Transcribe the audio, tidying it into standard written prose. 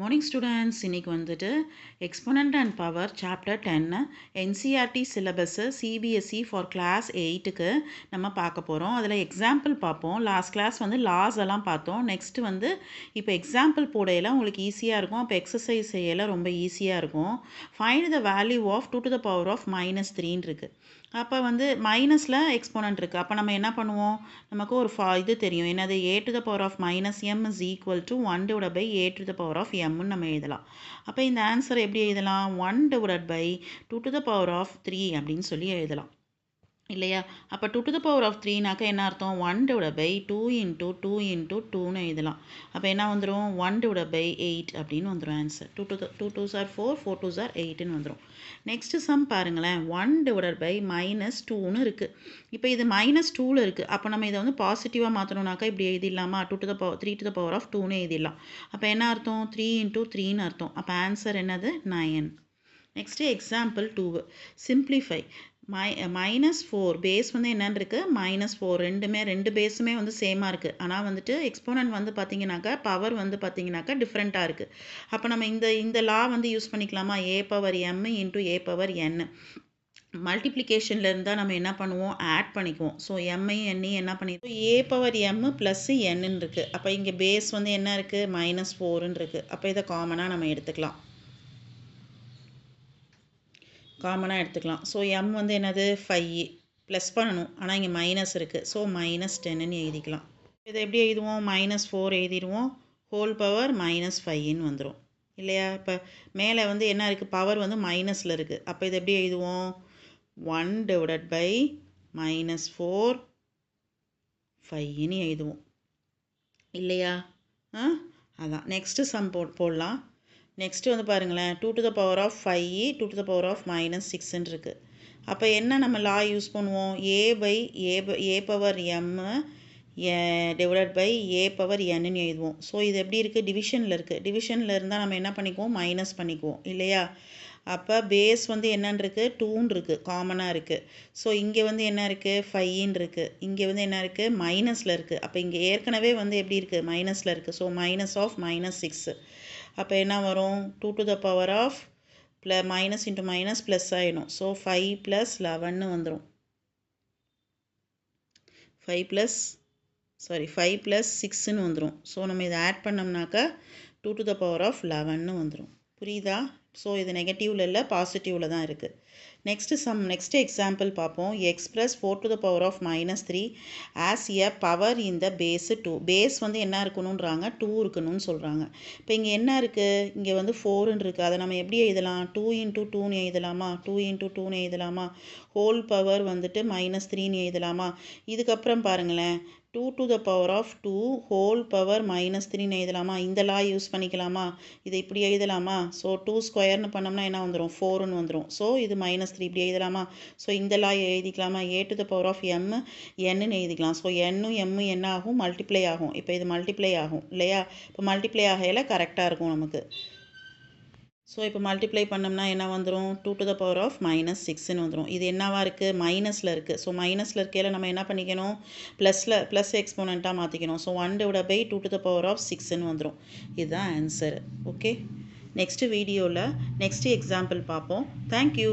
Morning students இன்னைக்கு வந்துட்டு exponent and power chapter 10 NCERT syllabus CBSE for class 8க்கு நம்ம பார்க்க போகிறோம். அதில் எக்ஸாம்பிள் பார்ப்போம். லாஸ்ட் கிளாஸ் வந்து லாஸ் எல்லாம் பார்த்தோம். நெக்ஸ்ட் வந்து இப்போ எக்ஸாம்பிள் போடையில உங்களுக்கு ஈஸியாக இருக்கும். அப்போ எக்ஸசைஸ் செய்யல ரொம்ப ஈஸியாக இருக்கும். Find the value of 2 to the power of -3 இருக்குது. அப்போ வந்து மைனஸில் எக்ஸ்போனண்ட் இருக்குது. அப்போ நம்ம என்ன பண்ணுவோம், நமக்கு ஒரு இது தெரியும், என்னது a to the power of -m is equal to 1 divided by a to the power of mன்னு நம்ம எழுதலாம். அப்போ இந்த ஆன்சர் எப்படி எழுதலாம், 1 divided by 2 to the power of 3 அப்படின்னு சொல்லி எழுதலாம் இல்லையா. அப்போ 2 to the power of 3நாக்க என்ன அர்த்தம், 1 divided by 2 into 2 into 2ன்னு எழுதலாம். அப்போ என்ன வந்துடும், 1 divided by 8 அப்படின்னு வந்துடும் answer. 2 2s are 4, 4 2s are 8ன்னு வந்துடும். நெக்ஸ்ட் சம் பாருங்களேன், 1 divided by -2ன்னு இருக்குது. இப்போ இது -2ல் இருக்குது. அப்போ நம்ம இதை வந்து பாசிட்டிவாக மாற்றணும்னாக்கா இப்படி எழுதிடலாமா, 3 to the power of 2ன்னு எழுதிடலாம். அப்போ என்ன அர்த்தம், 3 into 3ன்னு அர்த்தம். அப்போ ஆன்சர் என்னது, 9. Next example 2, simplify. -4 பேஸ் வந்து என்னன்னு இருக்குது, -4 ரெண்டு பேஸுமே வந்து சேமாக இருக்குது. ஆனால் வந்துட்டு எக்ஸ்போனன்ட் வந்து பார்த்தீங்கன்னாக்கா பவர் வந்து பார்த்தீங்கன்னாக்கா டிஃப்ரெண்ட்டாக இருக்குது. அப்போ நம்ம இந்த லா வந்து யூஸ் பண்ணிக்கலாமா, a⁻m into a⁻n. மல்டிப்ளிகேஷனில் இருந்தால் நம்ம என்ன பண்ணுவோம், ஆட் பண்ணிக்குவோம். ஸோ எம்மையும் எண்ணையும் என்ன பண்ணிடுவோம், a⁻m + n இருக்குது. அப்போ இங்கே பேஸ் வந்து என்ன இருக்குது, -4ன்னு இருக்குது. அப்போ இதை காமனாக நம்ம எடுத்துக்கலாம். ஸோ m வந்து என்னது 5 ப்ளஸ் பண்ணணும், ஆனால் இங்கே மைனஸ் இருக்குது. ஸோ -10ன்னு எழுதிக்கலாம். இதை எப்படி எழுதுவோம், -4 எழுதிடுவோம், ஹோல் பவர் -5ன்னு வந்துடும் இல்லையா. இப்போ மேலே வந்து என்ன இருக்குது, பவர் வந்து மைனஸில் இருக்குது. அப்போ இதை எப்படி எழுதுவோம், 1 divided by -4 5ன்னு எழுதுவோம் இல்லையா. அதான் நெக்ஸ்ட்டு சம் போடலாம். நெக்ஸ்ட்டு வந்து பாருங்களேன், 2 to the power of 5 2 to the power of -6ன்னு இருக்குது. அப்போ என்ன நம்ம லா யூஸ் பண்ணுவோம், a/m டிவைடட் பை a/nன்னு எழுதுவோம். ஸோ இது எப்படி இருக்குது, டிவிஷனில் இருக்குது. டிவிஷனில் இருந்தால் நம்ம என்ன பண்ணிக்குவோம், மைனஸ் பண்ணிக்குவோம் இல்லையா. அப்போ பேஸ் வந்து என்னன்னு இருக்குது, 2ன்னு இருக்குது, காமனாக இருக்குது. ஸோ இங்கே வந்து என்ன இருக்குது, 5ன்னு இருக்குது. இங்கே வந்து என்ன இருக்குது, மைனஸில் இருக்குது. அப்போ இங்கே ஏற்கனவே வந்து எப்படி இருக்குது, மைனஸில் இருக்குது. ஸோ -6. அப்போ என்ன வரும், 2 to the power of minus into minus plus ஆகிடும். ஸோ 5 + 11ன்னு வந்துடும். 5 + 6ன்னு வந்துடும். ஸோ நம்ம இதை ஆட் பண்ணோம்னாக்கா 2 to the power of 11ன்னு வந்துடும். புரியுதா. ஸோ இது நெகட்டிவில் இல்லை, பாசிட்டிவில் தான் இருக்குது. நெக்ஸ்ட் எக்ஸாம்பிள் பார்ப்போம். Express 4 to the power of -3 as a power in the base 2. Base வந்து என்ன இருக்கணுன்றாங்க, 2 இருக்கணும்னு சொல்கிறாங்க. இப்போ இங்கே என்ன இருக்குது, இங்கே வந்து 4ன்னு இருக்குது. அதை நம்ம எப்படி எழுதலாம், 2 into 2ன்னு எழுதலாமா, 2 into 2ன்னு எழுதலாமா, ஹோல் பவர் வந்துட்டு -3ன்னு எழுதலாமா. இதுக்கப்புறம் பாருங்களேன், 2 to the power of 2 whole power -3ன்னு எழுதலாமா. இந்த லா யூஸ் பண்ணிக்கலாமா, இதை இப்படி எழுதலாமா. ஸோ 2 ஸ்கொயர்னு பண்ணோம்னா என்ன வந்துடும், 4ன்னு வந்துடும். ஸோ இது -3 இப்படி எழுதலாமா. ஸோ இந்த லா எழுதிக்கலாமா, a to the power of m nன்னு எழுதிக்கலாம். ஸோ n என்ன ஆகும், மல்டிப்ளை ஆகும். இப்போ இது மல்டிப்ளை ஆகும் இல்லையா. இப்போ மல்டிப்ளை ஆகையில் கரெக்டாக இருக்கும் நமக்கு. ஸோ இப்போ மல்டிப்ளை பண்ணோம்னா என்ன வந்துடும், 2 to the power of -6ன்னு வந்துடும். இது என்னவாக இருக்குது, மைனஸில் இருக்குது. ஸோ மைனஸில் இருக்கையில் நம்ம என்ன பண்ணிக்கணும், ப்ளஸ் எக்ஸ்போனண்ட்டாக மாற்றிக்கணும். So 1 divided by 2 to the power of 6ன்னு வந்துடும். இதுதான் ஆன்சர். ஓகே, நெக்ஸ்ட்டு வீடியோவில் நெக்ஸ்ட்டு எக்ஸாம்பிள் பார்ப்போம். தேங்க்யூ.